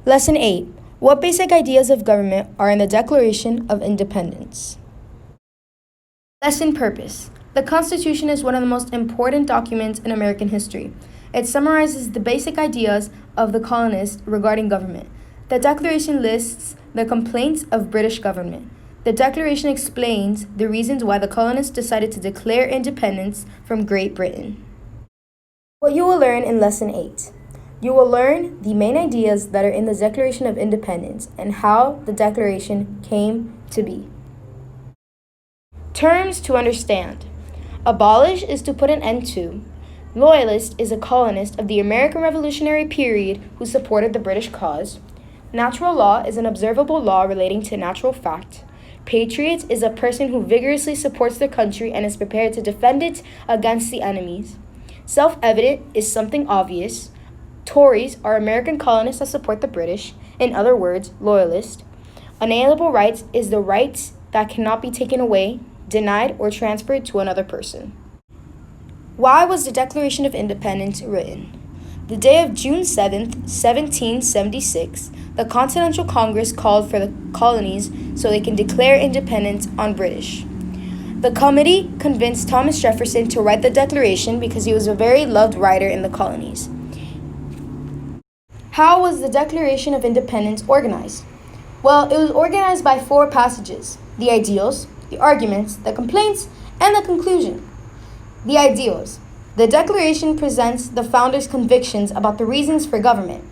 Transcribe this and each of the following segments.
Lesson 8. What basic ideas of government are in the Declaration of Independence? Lesson Purpose. The Constitution is one of the most important documents in American history. It summarizes the basic ideas of the colonists regarding government. The Declaration lists the complaints of British government. The Declaration explains the reasons why the colonists decided to declare independence from Great Britain. What you will learn in Lesson 8. You will learn the main ideas that are in the Declaration of Independence and how the Declaration came to be. Terms to understand. Abolish is to put an end to. Loyalist is a colonist of the American Revolutionary period who supported the British cause. Natural law is an observable law relating to natural fact. Patriot is a person who vigorously supports their country and is prepared to defend it against the enemies. Self-evident is something obvious. Tories are American colonists that support the British, in other words, loyalist. Unalienable rights is the rights that cannot be taken away, denied, or transferred to another person. Why was the Declaration of Independence written? The day of June 7th, 1776, the Continental Congress called for the colonies so they can declare independence on British. The committee convinced Thomas Jefferson to write the Declaration because he was a very loved writer in the colonies. How was the Declaration of Independence organized? Well, it was organized by 4 passages: the ideals, the arguments, the complaints, and the conclusion. The ideals. The Declaration presents the founders' convictions about the reasons for government.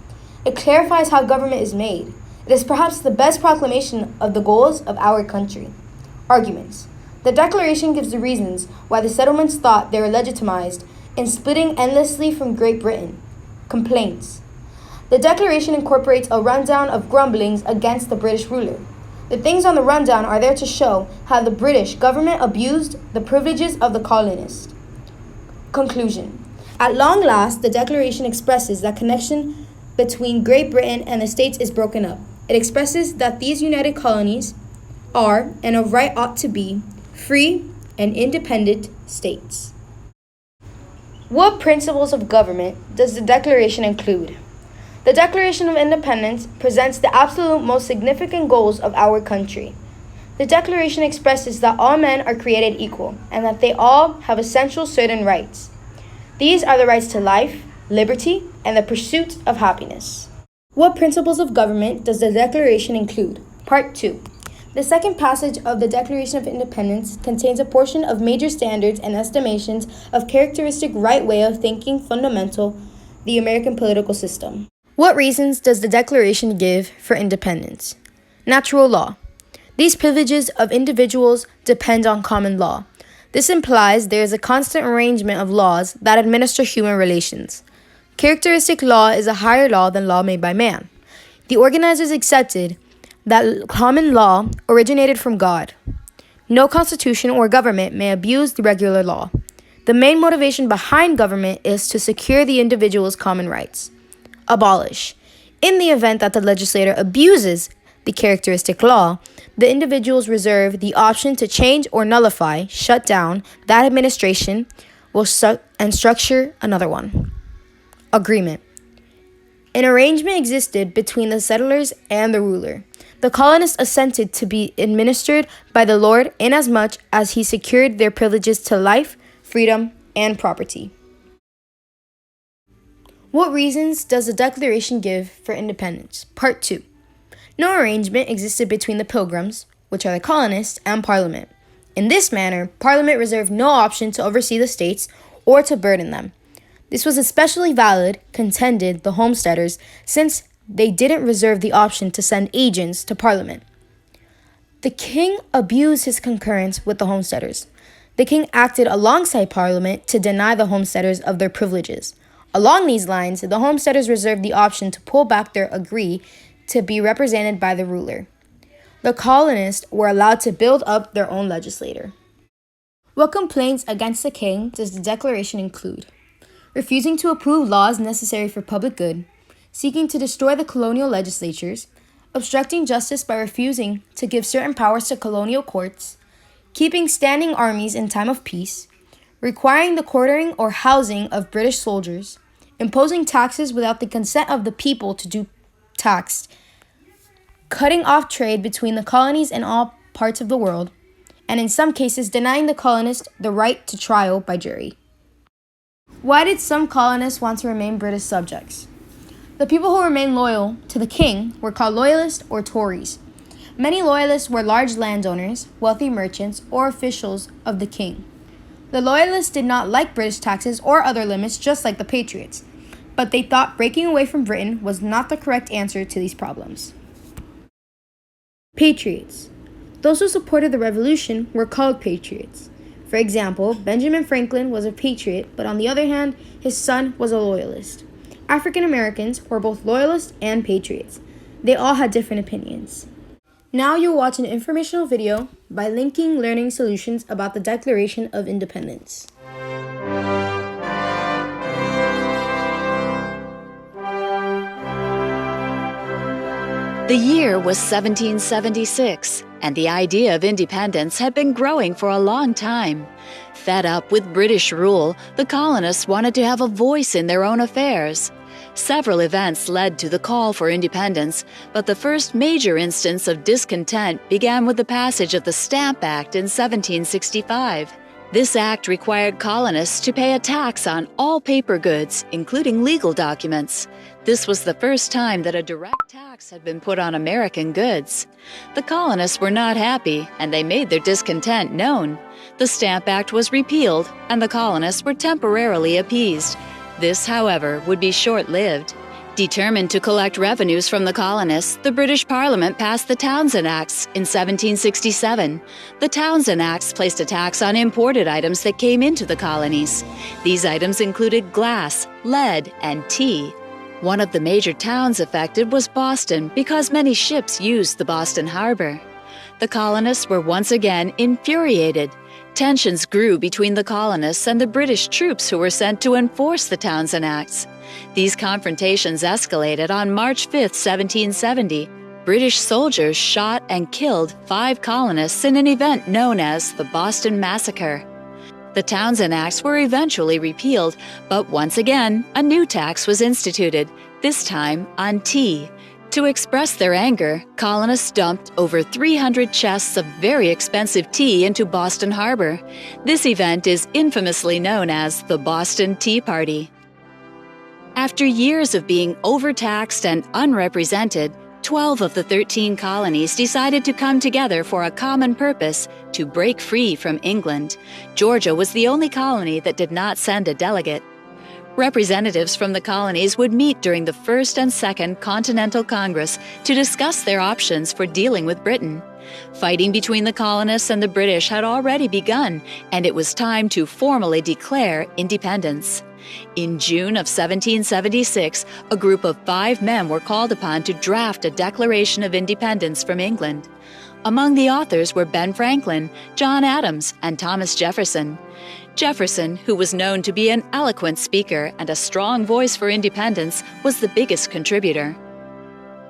It clarifies how government is made. It is perhaps the best proclamation of the goals of our country. Arguments. The Declaration gives the reasons why the settlements thought they were legitimized in splitting endlessly from Great Britain. Complaints. The Declaration incorporates a rundown of grumblings against the British ruler. The things on the rundown are there to show how the British government abused the privileges of the colonists. Conclusion. At long last, the Declaration expresses that connection between Great Britain and the States is broken up. It expresses that these united colonies are, and of right ought to be, free and independent states. What principles of government does the Declaration include? The Declaration of Independence presents the absolute most significant goals of our country. The Declaration expresses that all men are created equal and that they all have essential certain rights. These are the rights to life, liberty, and the pursuit of happiness. What principles of government does the Declaration include? Part 2. The second passage of the Declaration of Independence contains a portion of major standards and estimations of characteristic right way of thinking fundamental the American political system. What reasons does the Declaration give for independence? Natural law. These privileges of individuals depend on common law. This implies there is a constant arrangement of laws that administer human relations. Characteristic law is a higher law than law made by man. The organizers accepted that common law originated from God. No constitution or government may abuse the regular law. The main motivation behind government is to secure the individual's common rights. Abolish. In the event that the legislator abuses the characteristic law, the individuals reserve the option to change or nullify, shut down that administration and structure another one. Agreement. An arrangement existed between the settlers and the ruler. The colonists assented to be administered by the Lord inasmuch as he secured their privileges to life, freedom, and property. What reasons does the Declaration give for independence? Part 2. No arrangement existed between the Pilgrims, which are the colonists, and Parliament. In this manner, Parliament reserved no option to oversee the states or to burden them. This was especially valid, contended the homesteaders, since they didn't reserve the option to send agents to Parliament. The king abused his concurrence with the homesteaders. The king acted alongside Parliament to deny the homesteaders of their privileges. Along these lines, the homesteaders reserved the option to pull back their agree to be represented by the ruler. The colonists were allowed to build up their own legislature. What complaints against the king does the Declaration include? Refusing to approve laws necessary for public good, seeking to destroy the colonial legislatures, obstructing justice by refusing to give certain powers to colonial courts, keeping standing armies in time of peace, requiring the quartering or housing of British soldiers, imposing taxes without the consent of the people to do taxed, cutting off trade between the colonies and all parts of the world, and in some cases denying the colonists the right to trial by jury. Why did some colonists want to remain British subjects? The people who remained loyal to the king were called loyalists or Tories. Many loyalists were large landowners, wealthy merchants, or officials of the king. The loyalists did not like British taxes or other limits, just like the patriots, but they thought breaking away from Britain was not the correct answer to these problems. Patriots. Those who supported the revolution were called patriots. For example, Benjamin Franklin was a patriot, but on the other hand, his son was a loyalist. African Americans were both loyalists and patriots. They all had different opinions. Now you'll watch an informational video by Linking Learning Solutions about the Declaration of Independence. The year was 1776, and the idea of independence had been growing for a long time. Fed up with British rule, the colonists wanted to have a voice in their own affairs. Several events led to the call for independence, but the first major instance of discontent began with the passage of the Stamp Act in 1765. This act required colonists to pay a tax on all paper goods, including legal documents. This was the first time that a direct tax had been put on American goods. The colonists were not happy, and they made their discontent known. The Stamp Act was repealed, and the colonists were temporarily appeased. This, however, would be short-lived. Determined to collect revenues from the colonists, the British Parliament passed the Townshend Acts in 1767. The Townshend Acts placed a tax on imported items that came into the colonies. These items included glass, lead, and tea. One of the major towns affected was Boston because many ships used the Boston harbor. The colonists were once again infuriated. Tensions grew between the colonists and the British troops who were sent to enforce the Townshend Acts. These confrontations escalated on March 5, 1770. British soldiers shot and killed 5 colonists in an event known as the Boston Massacre. The Townshend Acts were eventually repealed, but once again, a new tax was instituted, this time on tea. To express their anger, colonists dumped over 300 chests of very expensive tea into Boston Harbor. This event is infamously known as the Boston Tea Party. After years of being overtaxed and unrepresented, 12 of the 13 colonies decided to come together for a common purpose: to break free from England. Georgia was the only colony that did not send a delegate. Representatives from the colonies would meet during the First and Second Continental Congress to discuss their options for dealing with Britain. Fighting between the colonists and the British had already begun, and it was time to formally declare independence. In June of 1776, a group of 5 men were called upon to draft a Declaration of Independence from England. Among the authors were Ben Franklin, John Adams, and Thomas Jefferson. Jefferson, who was known to be an eloquent speaker and a strong voice for independence, was the biggest contributor.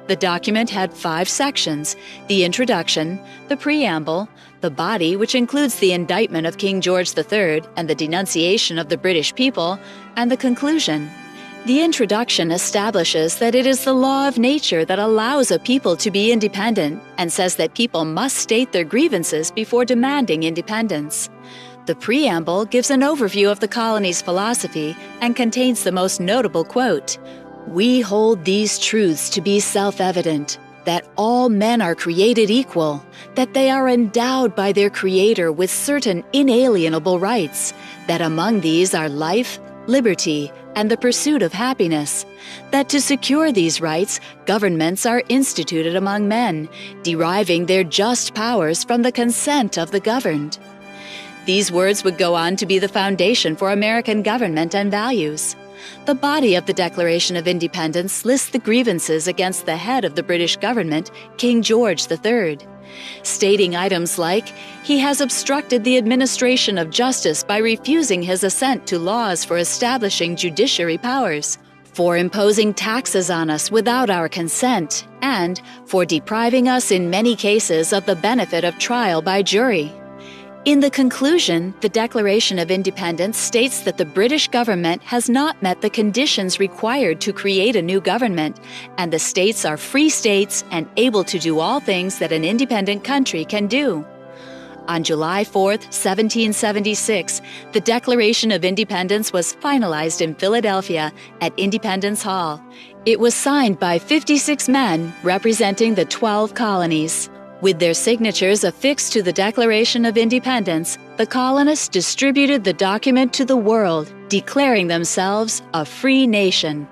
The document had 5 sections: the introduction, the preamble, the body, which includes the indictment of King George III and the denunciation of the British people, and the conclusion. The introduction establishes that it is the law of nature that allows a people to be independent and says that people must state their grievances before demanding independence. The preamble gives an overview of the colony's philosophy and contains the most notable quote: "We hold these truths to be self-evident, that all men are created equal, that they are endowed by their Creator with certain inalienable rights, that among these are life, liberty, and the pursuit of happiness, that to secure these rights, governments are instituted among men, deriving their just powers from the consent of the governed." These words would go on to be the foundation for American government and values. The body of the Declaration of Independence lists the grievances against the head of the British government, King George III, stating items like, he has obstructed the administration of justice by refusing his assent to laws for establishing judiciary powers, for imposing taxes on us without our consent, and for depriving us in many cases of the benefit of trial by jury. In the conclusion, the Declaration of Independence states that the British government has not met the conditions required to create a new government, and the states are free states and able to do all things that an independent country can do. On July 4, 1776, the Declaration of Independence was finalized in Philadelphia at Independence Hall. It was signed by 56 men representing the 12 colonies. With their signatures affixed to the Declaration of Independence, the colonists distributed the document to the world, declaring themselves a free nation.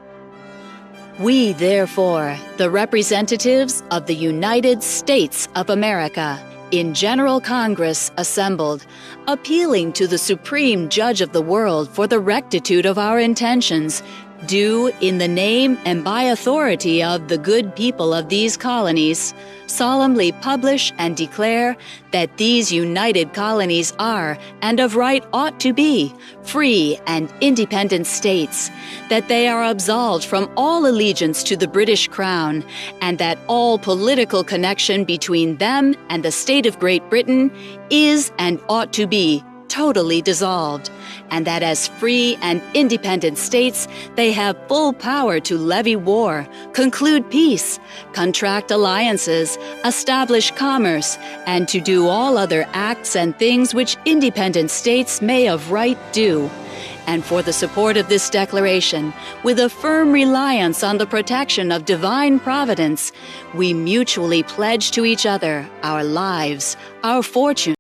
We, therefore, the representatives of the United States of America, in General Congress assembled, appealing to the Supreme Judge of the world for the rectitude of our intentions, do, in the name and by authority of the good people of these colonies, solemnly publish and declare that these united colonies are, and of right ought to be, free and independent states, that they are absolved from all allegiance to the British Crown, and that all political connection between them and the state of Great Britain is and ought to be totally dissolved, and that as free and independent states, they have full power to levy war, conclude peace, contract alliances, establish commerce, and to do all other acts and things which independent states may of right do. And for the support of this declaration, with a firm reliance on the protection of divine providence, we mutually pledge to each other our lives, our fortune,